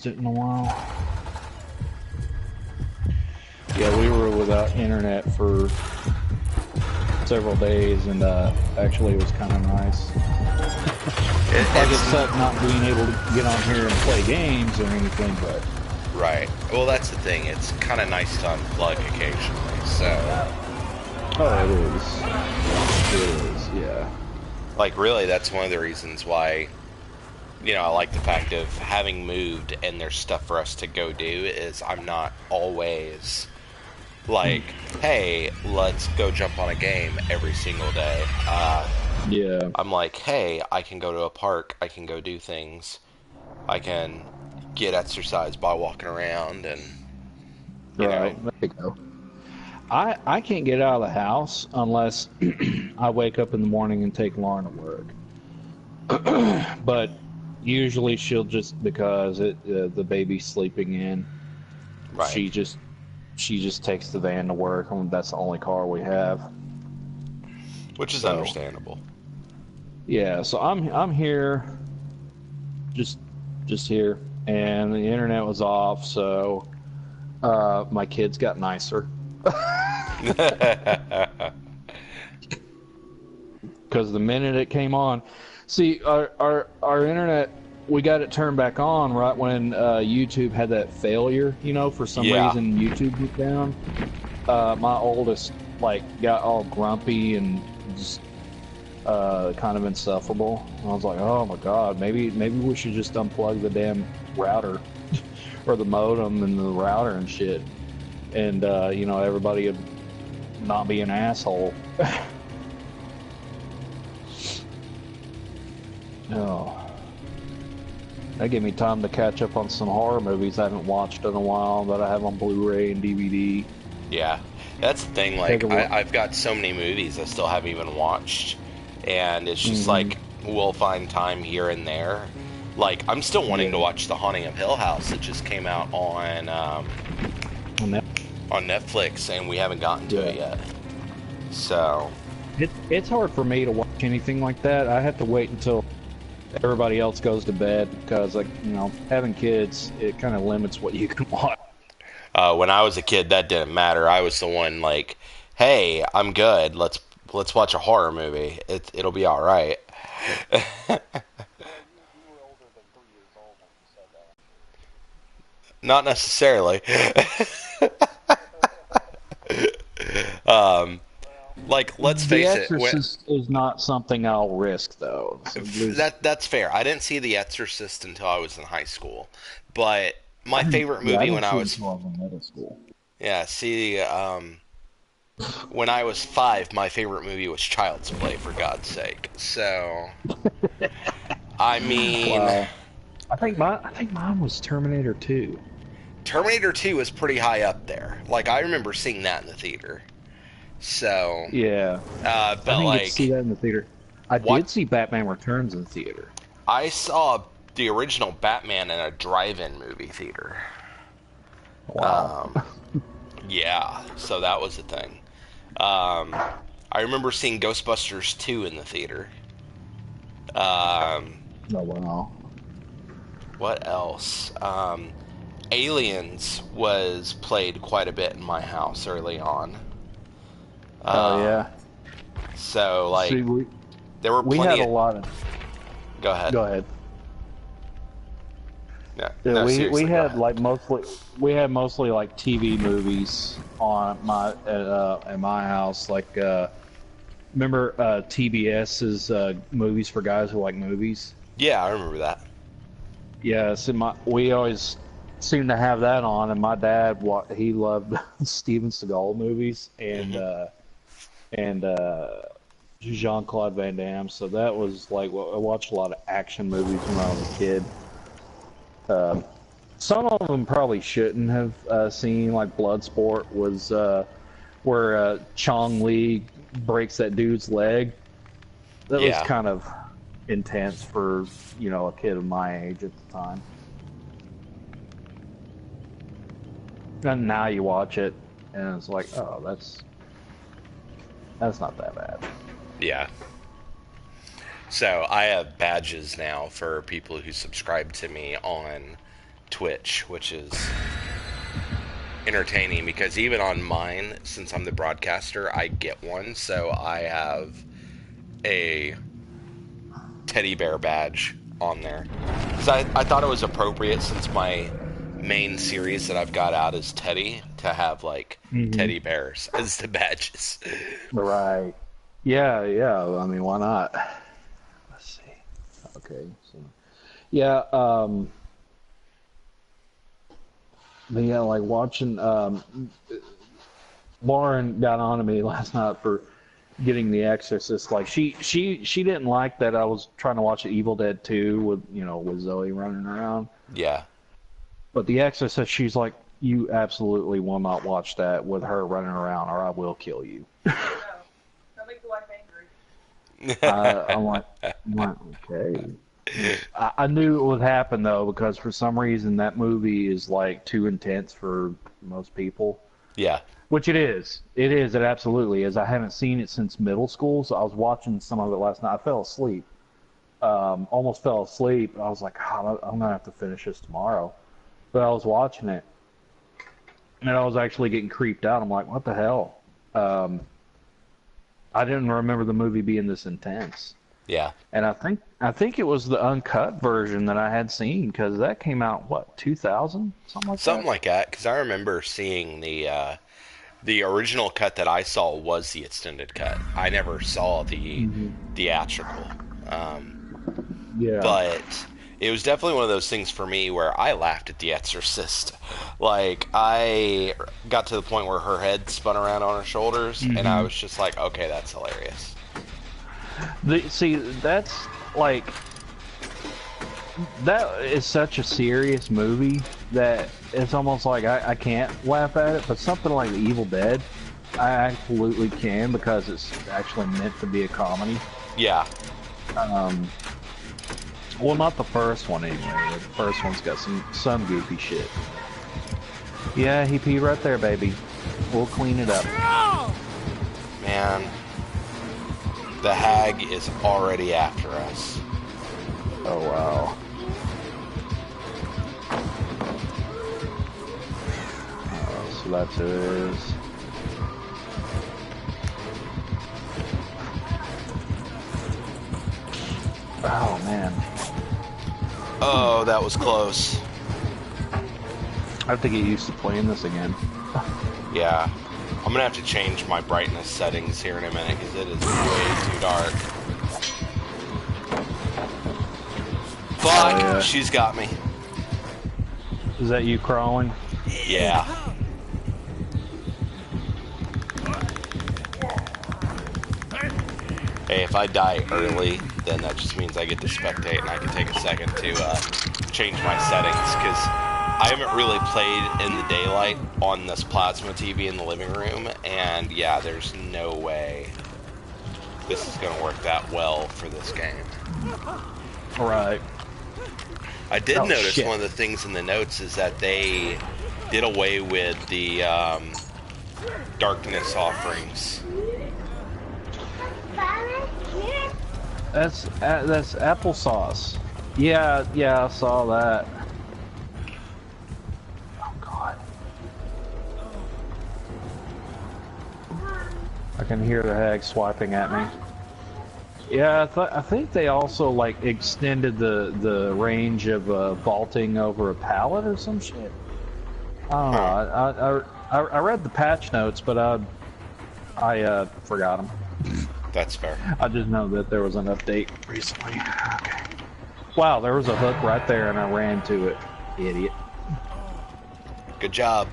used it in a while. Yeah, we were without internet for several days, and actually it was kind of nice. Like except not being able to get on here and play games or anything, but... Right. Well, that's the thing. It's kind of nice to unplug occasionally, so... Oh, it is. It is, yeah. Like, really, that's one of the reasons why, you know, I like the fact of having moved and there's stuff for us to go do, is I'm not always... like, hey, let's go jump on a game every single day. Yeah. I'm like, hey, I can go to a park, I can go do things, I can get exercise by walking around, and you know. There you go. I can't get out of the house unless I wake up in the morning and take Lauren to work. But usually she'll just, because the baby's sleeping in, Right. she just takes the van to work, and that's the only car we have. Which is understandable. Yeah, so I'm here, just here, and the internet was off, so my kids got nicer. Because the minute it came on, see, our internet, we got it turned back on right when YouTube had that failure, you know, for some reason YouTube went down. My oldest, like, got all grumpy and just kind of insufferable. I was like, oh my god, maybe we should just unplug the damn router or the modem and the router and shit, and you know, everybody would not be an asshole. Oh. That gave me time to catch up on some horror movies I haven't watched in a while that I have on Blu-ray and DVD. Yeah, that's the thing. Like, I've got so many movies I still haven't even watched, and it's just like, we'll find time here and there. Like, I'm still wanting to watch The Haunting of Hill House. It just came out on Netflix, and we haven't gotten to it yet. So it's hard for me to watch anything like that. I have to wait until everybody else goes to bed, because, like, you know, having kids, it kind of limits what you can watch. When I was a kid, that didn't matter. I was the one like, hey, I'm good. Let's watch a horror movie. It'll be all right. Not necessarily. Like, let's face it. The Exorcist is not something I'll risk, though. So that's fair. I didn't see The Exorcist until I was in high school, but my favorite movie when I was in middle school. Yeah, see, when I was 5, my favorite movie was Child's Play, for God's sake. So, I mean, wow. I think mine was Terminator 2. Terminator 2 is pretty high up there. Like, I remember seeing that in the theater. So, yeah, I didn't like, get to see that in the theater. I did see Batman Returns in the theater. I saw the original Batman in a drive-in movie theater. Wow. Yeah, so that was the thing. I remember seeing Ghostbusters 2 in the theater. Oh, wow. What else? Aliens was played quite a bit in my house early on. Oh, yeah. So, like, see, there were plenty we had a lot of... Go ahead. Go ahead. No, we had like mostly like TV movies on my at my house. Like, remember TBS's movies for guys who like movies? Yeah, I remember that. Yeah, so we always seemed to have that on, and my dad he loved Steven Seagal movies and Jean-Claude Van Damme. So that was like, I watched a lot of action movies when I was a kid. Some of them probably shouldn't have seen, like Bloodsport was where Chong Li breaks that dude's leg. That was kind of intense for, you know, a kid of my age at the time. And now you watch it and it's like, oh, that's not that bad. Yeah. So I have badges now for people who subscribe to me on Twitch, which is entertaining because even on mine, since I'm the broadcaster, I get one, so I have a teddy bear badge on there. So I thought it was appropriate, since my main series that I've got out is Teddy, to have like teddy bears as the badges. Right. Yeah, yeah. I mean, why not? Let's see. Okay. So, yeah. But yeah, like watching. Lauren got on to me last night for getting The Exorcist. Like she didn't like that I was trying to watch Evil Dead 2 with Zoe running around. Yeah. But The Exorcist, she's like, you absolutely will not watch that with her running around, or I will kill you. No, that makes the wife angry. I'm like, okay. I knew it would happen though, because for some reason that movie is like too intense for most people. Yeah. Which it is. It absolutely is. I haven't seen it since middle school, so I was watching some of it last night. I fell asleep. Almost fell asleep. I was like, oh, I'm going to have to finish this tomorrow. But I was watching it, and I was actually getting creeped out. I'm like, what the hell? I didn't remember the movie being this intense. Yeah. And I think it was the uncut version that I had seen, because that came out, what, 2000? Something like that, because I remember seeing the original cut that I saw was the extended cut. I never saw the theatrical. Yeah. But it was definitely one of those things for me where I laughed at The Exorcist. Like, I got to the point where her head spun around on her shoulders, and I was just like, okay, that's hilarious. See, that's like, that is such a serious movie that it's almost like I can't laugh at it. But something like The Evil Dead, I absolutely can, because it's actually meant to be a comedy. Yeah. Well, not the first one anyway. The first one's got some goofy shit. Yeah, he peed right there, baby. We'll clean it up. Man, the hag is already after us. Oh, wow. So that's who it is. Oh, man. Oh, that was close. I have to get used to playing this again. Yeah. I'm gonna have to change my brightness settings here in a minute, because it is way too dark. Fuck! Oh, yeah. She's got me. Is that you crawling? Yeah. Hey, if I die early, then that just means I get to spectate, and I can take a second to change my settings, because I haven't really played in the daylight on this plasma TV in the living room, and yeah, there's no way this is going to work that well for this game. Right. I did notice shit. one of the things in the notes is that they did away with the darkness offerings. That's applesauce. Yeah, I saw that. Oh God. I can hear the hag swiping at me. Yeah, I think they also like extended the range of vaulting over a pallet or some shit. I don't know. I read the patch notes, but I forgot them. That's fair. I just know that there was an update recently. Okay. Wow, there was a hook right there, and I ran to it. Idiot. Good job.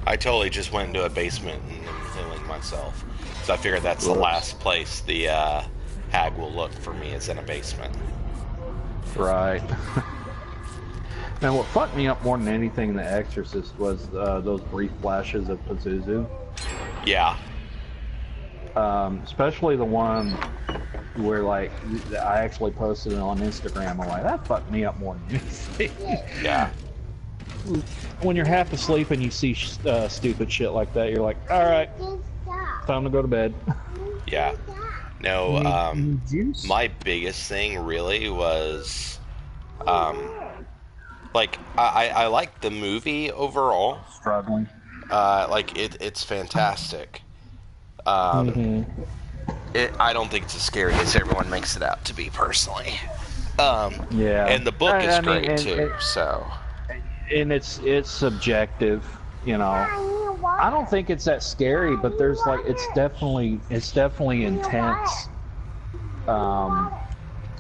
I totally just went into a basement and am healing myself. So I figured that's the last place the hag will look for me, is in a basement. Right. Now, what fucked me up more than anything in The Exorcist was those brief flashes of Pazuzu. Yeah. Especially the one where, like, I actually posted it on Instagram. I'm like, that fucked me up more than anything. Yeah. When you're half asleep and you see stupid shit like that, you're like, alright. Time to go to bed. Yeah. No, Juice? my biggest thing really was, like, I like the movie overall. Struggling. Like, it's fantastic. I don't think it's as scary as everyone makes it out to be, personally. Yeah. And the book is great, and, too, so... And it's subjective, you know. I don't think it's that scary, but there's like it's definitely intense. I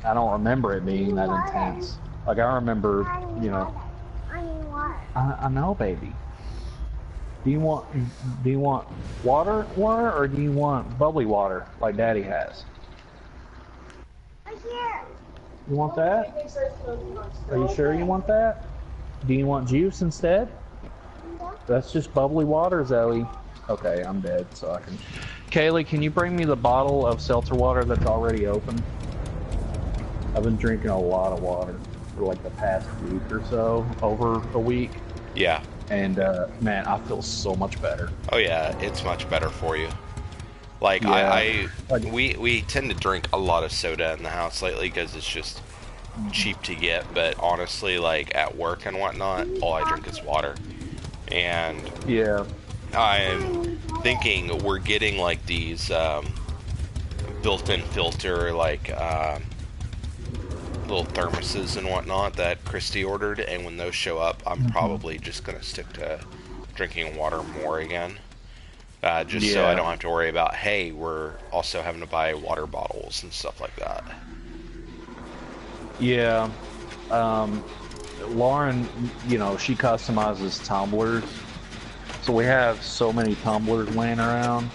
don't remember it being that intense. Like I remember, you know. I know, baby. Do you want water, or do you want bubbly water like Daddy has? You want that? Are you sure you want that? Do you want juice instead? That's just bubbly water, Zoe. Okay, I'm dead, so I can... Kaylee, can you bring me the bottle of seltzer water that's already open? I've been drinking a lot of water for like the past week or so, over a week. Yeah. And, man, I feel so much better. Oh yeah, it's much better for you. Like, Yeah. we tend to drink a lot of soda in the house lately because it's just cheap to get, but honestly, like, at work and whatnot, all I drink is water. And yeah, I'm thinking we're getting like these built-in filter, like little thermoses and whatnot that Christy ordered, and when those show up, I'm probably just gonna stick to drinking water more again, just so I don't have to worry about, hey, we're also having to buy water bottles and stuff like that. Yeah. Lauren, you know, she customizes tumblers, so we have so many tumblers laying around,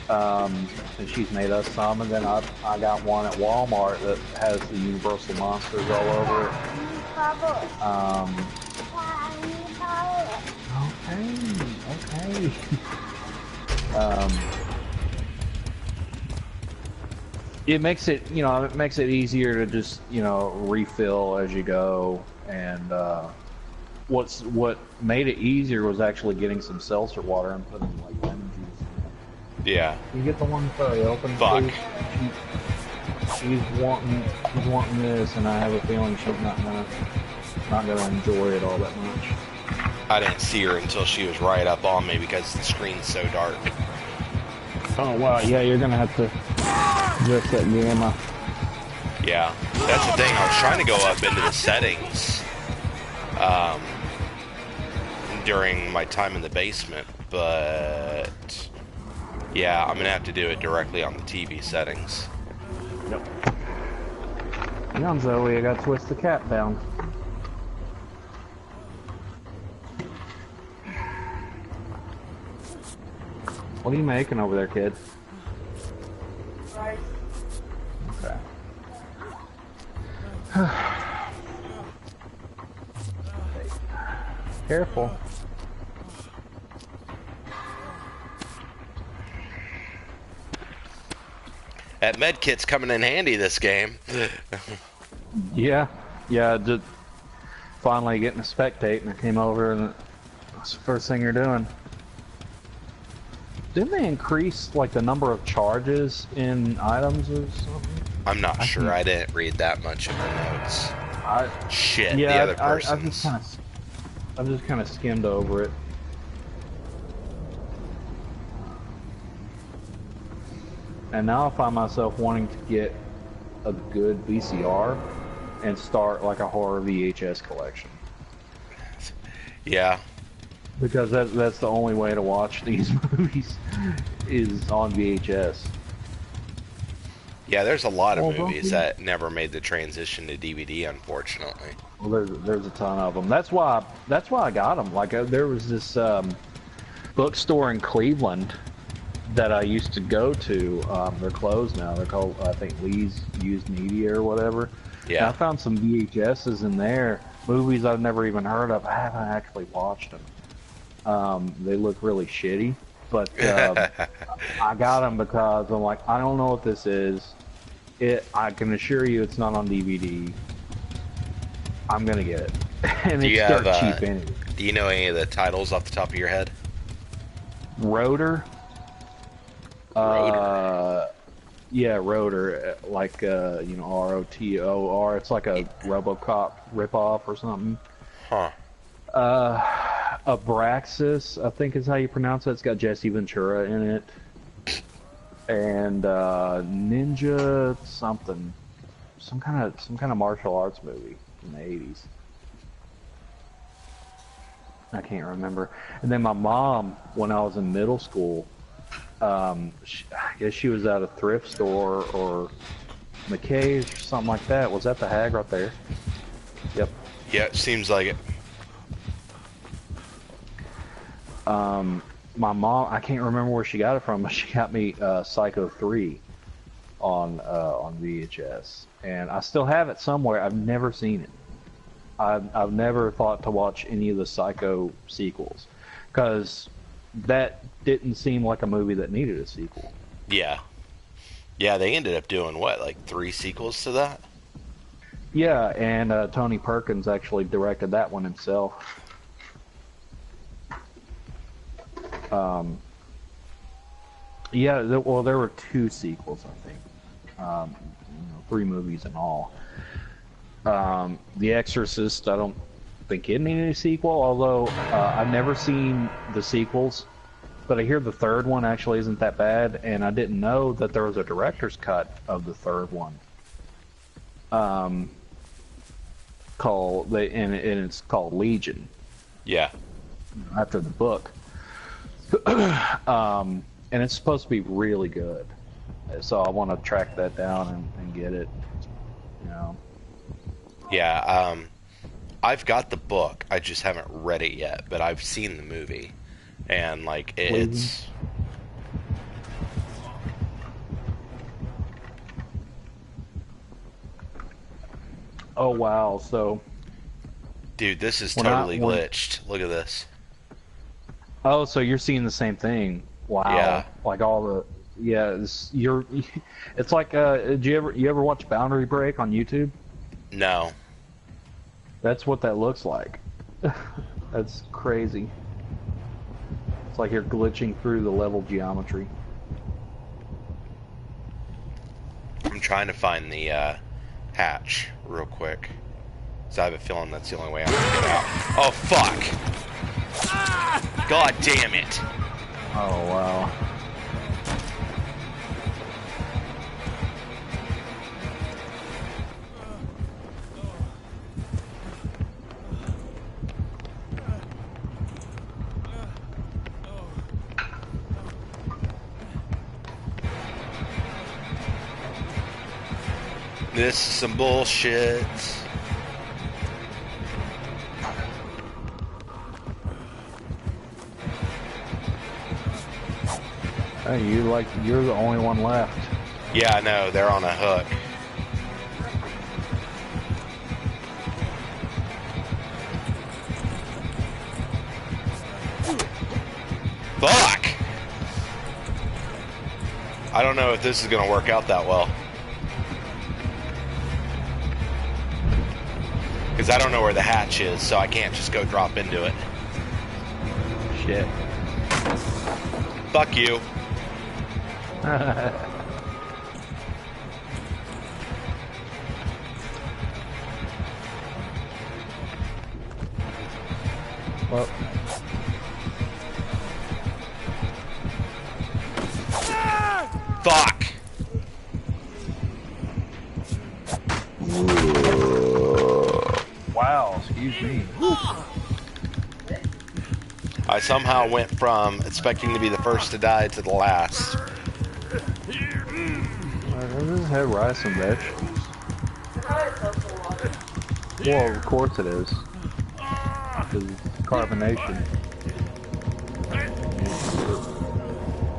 and she's made us some, and then I got one at Walmart that has the Universal Monsters all over it. Okay. It makes it, you know, it makes it easier to just, you know, refill as you go. And what made it easier was actually getting some seltzer water and putting like lemon juice in it. Yeah. Can you get the one sorry open? Fuck. She's wanting this, and I have a feeling she's not gonna enjoy it all that much. I didn't see her until she was right up on me because the screen's so dark. Oh wow, yeah, you're gonna have to adjust that gamma. Yeah, that's the thing. I was trying to go up into the settings during my time in the basement, but yeah, I'm gonna have to do it directly on the TV settings. Yep. Hang on, Zoe, I got to twist the cap down. What are you making over there, kid? Right. Okay. Careful. That med kit's coming in handy this game. Yeah, just finally getting to spectate, and I came over, and that's the first thing you're doing. Didn't they increase like the number of charges in items or something? I'm not sure. I didn't read that much in the notes. Shit, yeah, the other I person's. I just kind of skimmed over it. And now I find myself wanting to get a good VCR and start like a horror VHS collection. Yeah. Because that's the only way to watch these movies is on VHS. Yeah, there's a lot of movies that never made the transition to DVD, unfortunately. Well, there's a ton of them. That's why I got them. Like there was this bookstore in Cleveland that I used to go to. They're closed now. They're called, I think, Lee's Used Media or whatever. Yeah. And I found some VHSs in there, movies I've never even heard of. I haven't actually watched them. They look really shitty, but I got them because I'm like, I don't know what this is. I can assure you it's not on DVD. I'm gonna get it. And it's dirt cheap anyway. Do you know any of the titles off the top of your head? Rotor. Rotor. Yeah, Rotor, like ROTOR. It's like a RoboCop ripoff or something. Huh. Abraxas, I think is how you pronounce it. It's got Jesse Ventura in it, and Ninja something, some kind of martial arts movie in the '80s. I can't remember. And then my mom, when I was in middle school, I guess she was at a thrift store or McKay's or something like that. Was that the Hag right there? Yep. Yeah, it seems like it. My mom, I can't remember where she got it from, but she got me Psycho 3 on VHS, and I still have it somewhere. I've never seen it. I've never thought to watch any of the Psycho sequels, because that didn't seem like a movie that needed a sequel. Yeah. Yeah, they ended up doing, what, like 3 sequels to that? Yeah, and Tony Perkins actually directed that one himself. Yeah, well, there were 2 sequels, I think. 3 movies in all. The Exorcist, I don't think it needed a sequel, although I've never seen the sequels, but I hear the 3rd one actually isn't that bad, and I didn't know that there was a director's cut of the 3rd one. And it's called Legion. Yeah. After the book. And it's supposed to be really good. So I want to track that down and get it. Yeah, I've got the book. I just haven't read it yet, but I've seen the movie. And, like, it's... Oh, wow. So... Dude, this is totally glitched. Look at this. Oh, so you're seeing the same thing. Wow. Yeah. Like all the... Yeah, it's like, did you ever watch Boundary Break on YouTube? No. That's what that looks like. That's crazy. It's like you're glitching through the level geometry. I'm trying to find the hatch real quick. So I have a feeling that's the only way I'm gonna get out. Oh, fuck! God damn it! Oh, wow. This is some bullshit. Hey, you're the only one left. Yeah, I know, they're on a hook. Fuck! I don't know if this is gonna work out that well. Because I don't know where the hatch is, so I can't just go drop into it. Shit. Fuck you. Well. Fuck! Wow, excuse me. I somehow went from expecting to be the first to die to the last. This is head rice and vegetables. Well, of course it is. Because carbonation.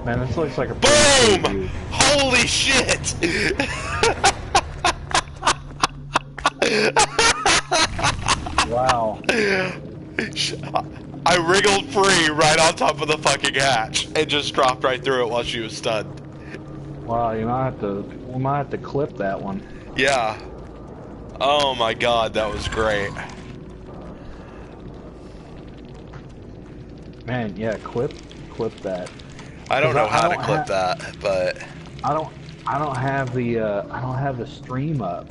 Man, this looks like a BOOM! Holy shit! Wow. I wriggled free right on top of the fucking hatch and just dropped right through it while she was stunned. Wow, we might have to clip that one. Yeah. Oh my god, that was great. Man, yeah, clip that. I don't know how to don't clip that, but I don't I don't have the stream up.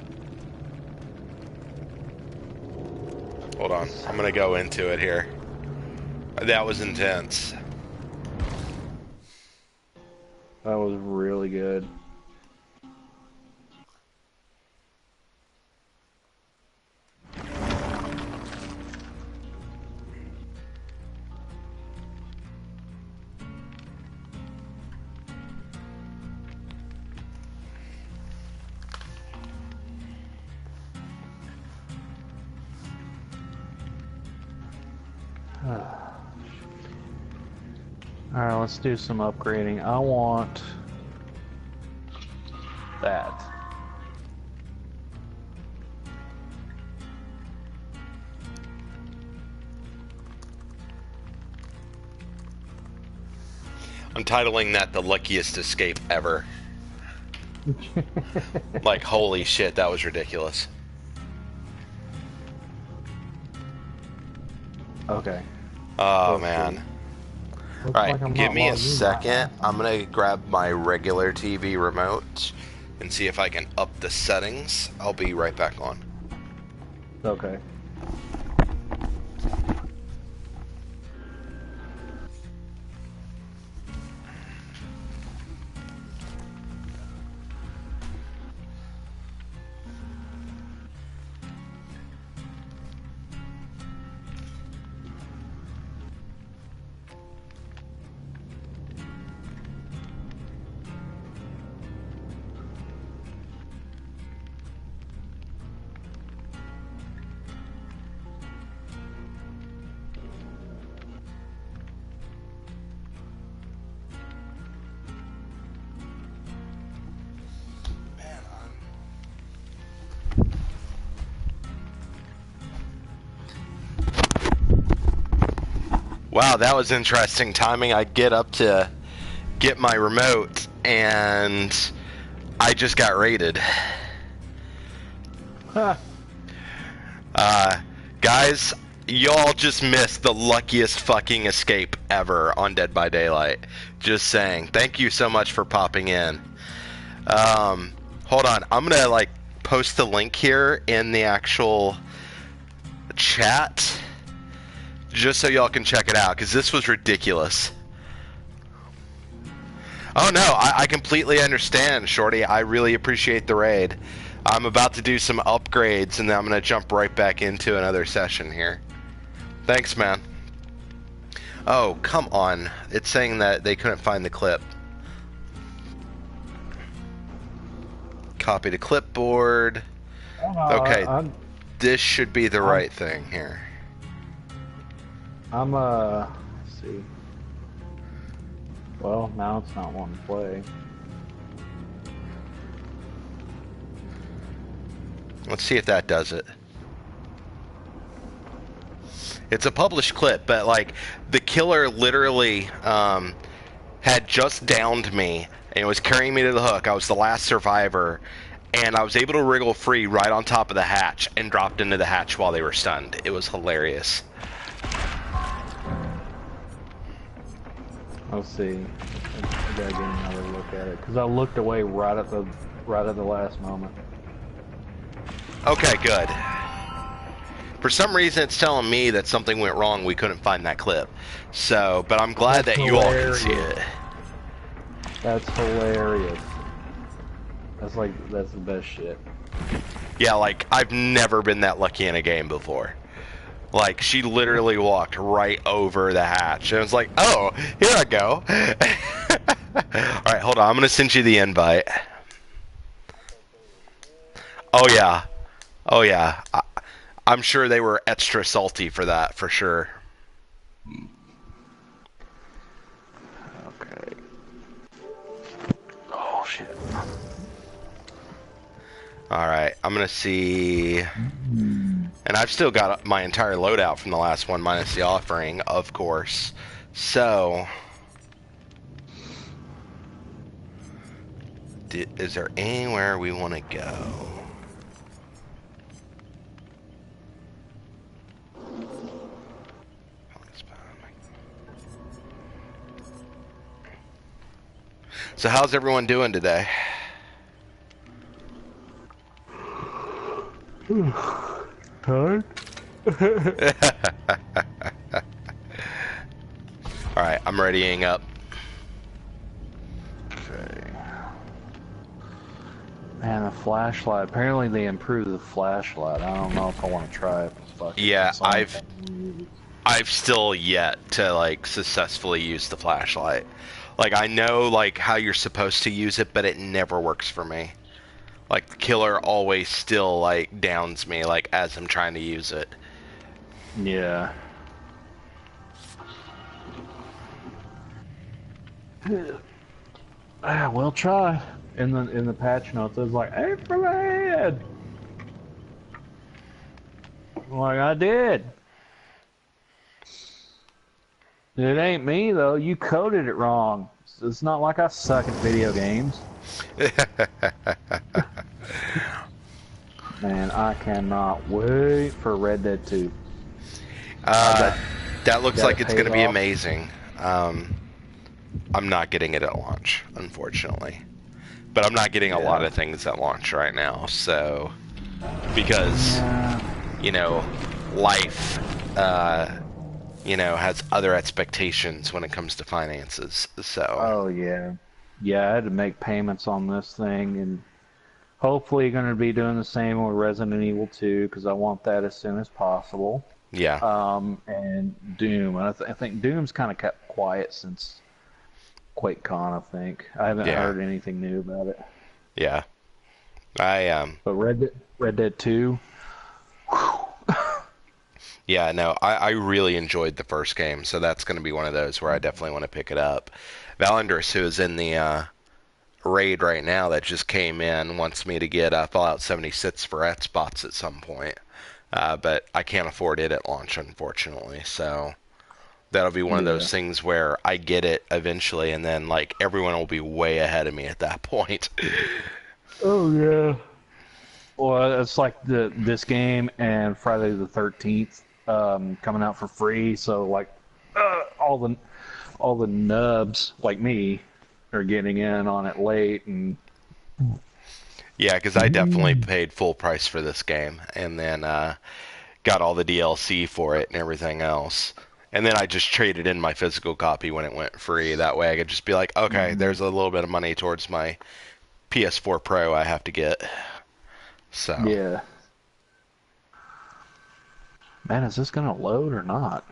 hold on. I'm gonna go into it here. That was intense. That was really good. Alright, let's do some upgrading. I want that. I'm titling that the luckiest escape ever. Like, holy shit, that was ridiculous. Okay. Oh, Let's man. see. Alright, Like give me a logged in. second. I'm gonna grab my regular TV remote and see if I can up the settings. I'll be right back on. Okay. Wow, that was interesting timing. I get up to get my remote and I just got raided. Huh. Guys, y'all just missed the luckiest fucking escape ever on Dead by Daylight. Just saying. Thank you so much for popping in. Hold on. I'm gonna like post the link here in the actual chat just so y'all can check it out, because this was ridiculous. Oh no, I completely understand, Shorty. I really appreciate the raid. I'm about to do some upgrades and then I'm going to jump right back into another session here. Thanks, man. Oh, come on. It's saying that they couldn't find the clip. Copy to clipboard. Okay, this should be the right thing here. Let's see. Well, now it's not wanting to play. Let's see if that does it. It's a published clip, but like the killer literally had just downed me and was carrying me to the hook. I was the last survivor, and I was able to wriggle free right on top of the hatch and dropped into the hatch while they were stunned. It was hilarious. Let's see. I gotta get another look at it because I looked away right at the last moment. Okay, good. For some reason, it's telling me that something went wrong. We couldn't find that clip. So, but I'm glad that you all can see it. That's hilarious. That's the best shit. Yeah, like I've never been that lucky in a game before. Like, she literally walked right over the hatch. And I was like, oh, here I go. Alright, hold on. I'm going to send you the invite. Oh, yeah. Oh, yeah. I'm sure they were extra salty for that, for sure. Okay. Oh, shit. Alright, I'm going to see... And I've still got my entire loadout from the last one, minus the offering, of course. So... is there anywhere we want to go? So how's everyone doing today? Tired? Alright, I'm readying up. Okay. Man, the flashlight. Apparently they improved the flashlight. I don't know if I want to try it. Yeah, I've still yet to like successfully use the flashlight. Like I know like how you're supposed to use it, but it never works for me. Like the killer always still like downs me like as I'm trying to use it. Yeah. We'll try. In the patch notes, it was like, "Hey, for the head." I'm like, I did. It ain't me though. You coded it wrong. It's not like I suck at video games. Man, I cannot wait for Red Dead 2. That looks like it's going to be off. amazing. I'm not getting it at launch, unfortunately. But I'm not getting a lot of things at launch right now, so... Because, you know, life, you know, has other expectations when it comes to finances, so... Oh, yeah. Yeah, I had to make payments on this thing, and hopefully going to be doing the same with Resident Evil 2, because I want that as soon as possible. Yeah. And Doom. I think Doom's kind of kept quiet since QuakeCon, I think. I haven't heard anything new about it. Yeah. But Red Dead 2. Yeah, no, I really enjoyed the first game, so that's going to be one of those where I definitely want to pick it up. Valandris, who is in the raid right now that just came in, wants me to get Fallout 76 for Xbox at some point. But I can't afford it at launch, unfortunately, so... That'll be one of those things where I get it eventually, and then like everyone will be way ahead of me at that point. Oh yeah. Well, it's like this game and Friday the 13th coming out for free. So like all the nubs like me are getting in on it late, and yeah, because I definitely paid full price for this game, and then got all the DLC for it and everything else. And then I just traded in my physical copy when it went free. That way I could just be like, okay, there's a little bit of money towards my PS4 Pro I have to get. So yeah. Man, is this gonna load or not?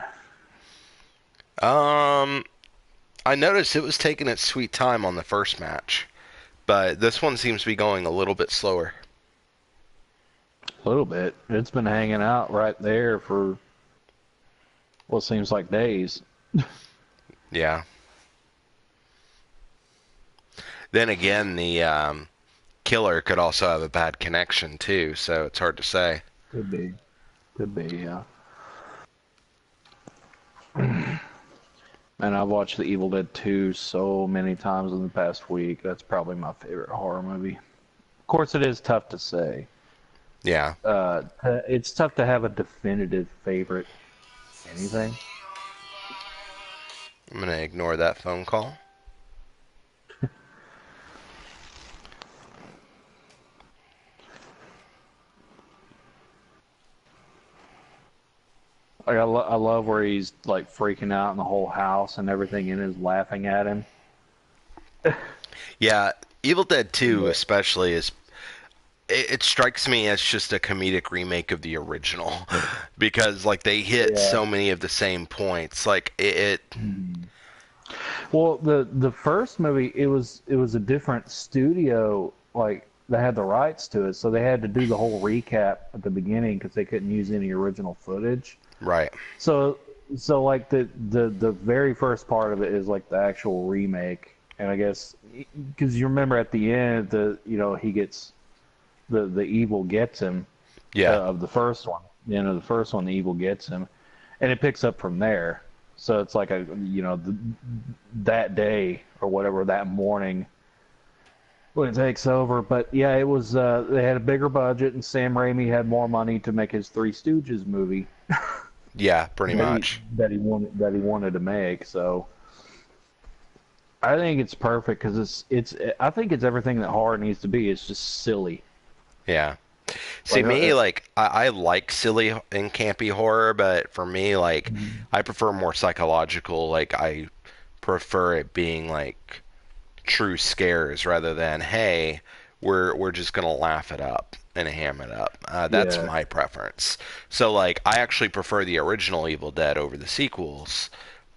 I noticed it was taking its sweet time on the first match, but this one seems to be going a little bit slower. A little bit. It's been hanging out right there for what seems like days. Yeah. Then again, the killer could also have a bad connection too, so it's hard to say. Could be, yeah. And I've watched The Evil Dead 2 so many times in the past week. That's probably my favorite horror movie. Of course, it is tough to say. Yeah. It's tough to have a definitive favorite anything. I'm going to ignore that phone call. Like I love where he's like freaking out in the whole house and everything in is laughing at him. Yeah, Evil Dead 2 especially is... It strikes me as just a comedic remake of the original because like they hit so many of the same points. Like it. Well, the first movie it was a different studio. Like they had the rights to it, so they had to do the whole recap at the beginning because they couldn't use any original footage. Right. So like the very first part of it is like the actual remake, and I guess because you remember at the end he gets. The evil gets him. Yeah. Of the first one, the first one, the evil gets him, and it picks up from there. So it's like that day or whatever, that morning when it takes over. But yeah, it was they had a bigger budget, and Sam Raimi had more money to make his Three Stooges movie. Yeah, pretty much. That he wanted to make. So I think it's perfect because I think it's everything that horror needs to be. It's just silly. Yeah. See, Like, me, like, I like silly and campy horror, but for me, like, I prefer more psychological. Like, I prefer it being like true scares rather than, hey, we're just gonna laugh it up and ham it up. That's yeah. my preference. So, like, I actually prefer the original Evil Dead over the sequels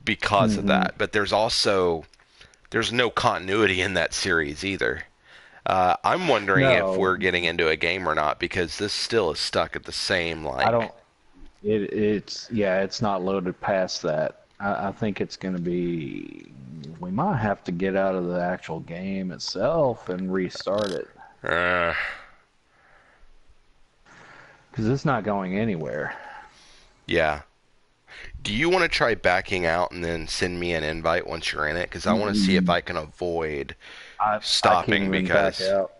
because of Hmm. that. But there's no continuity in that series either. I'm wondering if No, we're getting into a game or not because this still is stuck at the same I like. don't. It's yeah, it's not loaded past that. I think it's going to be. We might have to get out of the actual game itself and restart it Uh, because it's not going anywhere. yeah. Do you want to try backing out and then send me an invite once you're in it? Because I want to see if Mm, I can avoid I can't stopping. even back Because out.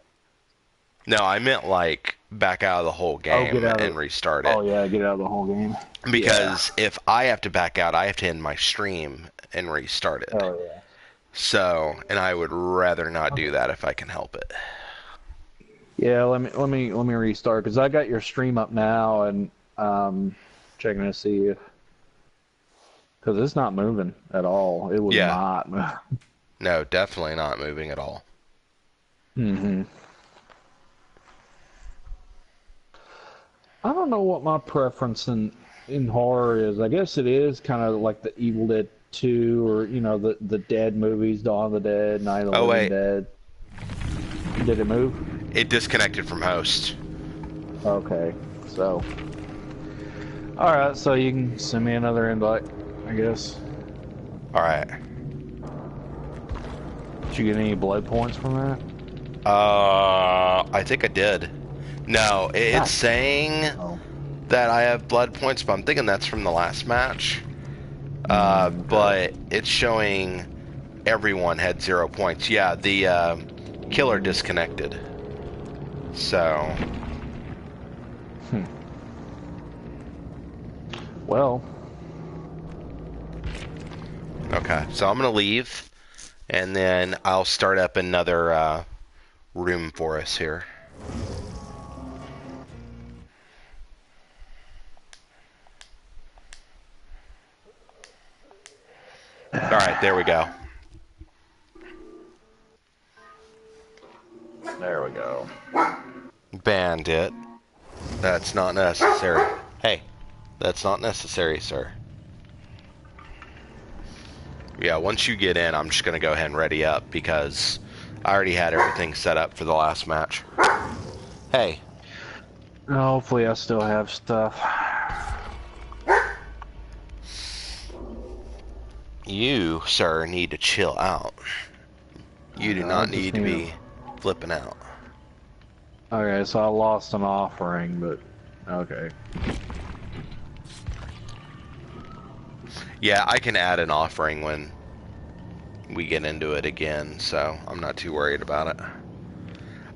no, I meant like back out of the whole Oh, get game out and of. restart Oh it. yeah, get out of the whole game. Yeah. Because if I have to back out, I have to end my stream and restart it. Oh yeah. So, and I would rather not do Okay. that if I can help it. Yeah, let me restart because I got your stream up now and checking to see if because it's not moving at all. It was Yeah. not. No, definitely not moving at all. Hmm. I don't know what my preference in horror is. I guess it is kind of like the Evil Dead 2 or the Dead movies, Dawn of the Dead, Night of the Oh Living wait, Dead. Did it move? it disconnected from host. Okay, so all right, so you can send me another invite, I guess. All right. Did you get any blood points from that? I think I did. No, it's God. saying Oh. that I have blood points, but I'm thinking that's from the last match. Okay. But it's showing everyone had 0 points. Yeah, the killer disconnected. So, Hmm. Well, okay. So I'm gonna leave, and then I'll start up another room for us here. All right, there we go. there we go. Bandit. That's not necessary. Hey, that's not necessary, sir. Yeah, once you get in, I'm just going to go ahead and ready up because I already had everything set up for the last match. Hey, Hopefully, I still have stuff. you, sir, need to chill out. You do I not just need to need be flipping out. Okay, so I lost an offering, but okay. Yeah, I can add an offering when we get into it again, so I'm not too worried about it.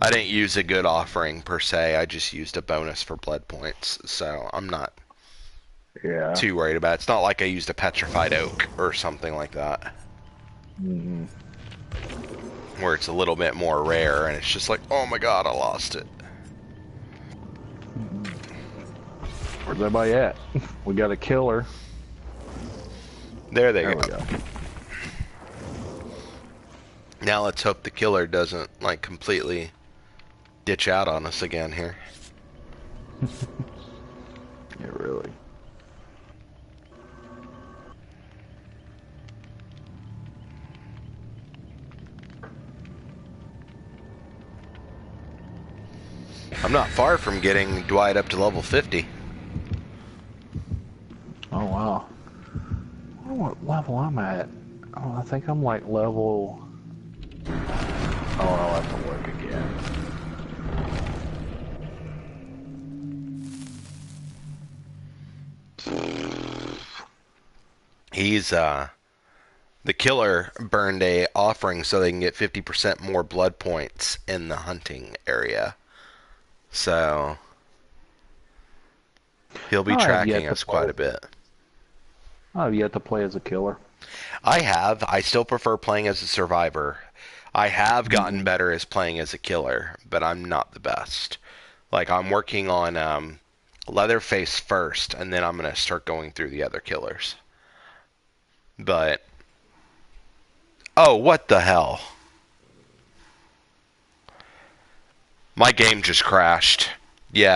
I didn't use a good offering per se, I just used a bonus for blood points, so I'm not Yeah. too worried about it. It's not like I used a petrified oak or something like that, Mm-hmm. where it's a little bit more rare and it's just like, oh my god, I lost it. Where's everybody at? We got a killer. There they There go. we go. Now let's hope the killer doesn't like completely ditch out on us again here. Yeah, really. I'm not far from getting Dwight up to level 50. Oh wow. I don't know what level I'm at. Oh, I think I'm like level. Oh, I'll have to look again. He's the killer burned a offering so they can get 50% more blood points in the hunting area. So he'll be I have tracking yet to us quite play. a bit. I have yet to play as a killer. I have. I still prefer playing as a survivor. I have gotten better as playing as a killer, but I'm not the best. Like, I'm working on Leatherface first, and then I'm going to start going through the other killers. But... Oh, what the hell? My game just crashed. Yeah.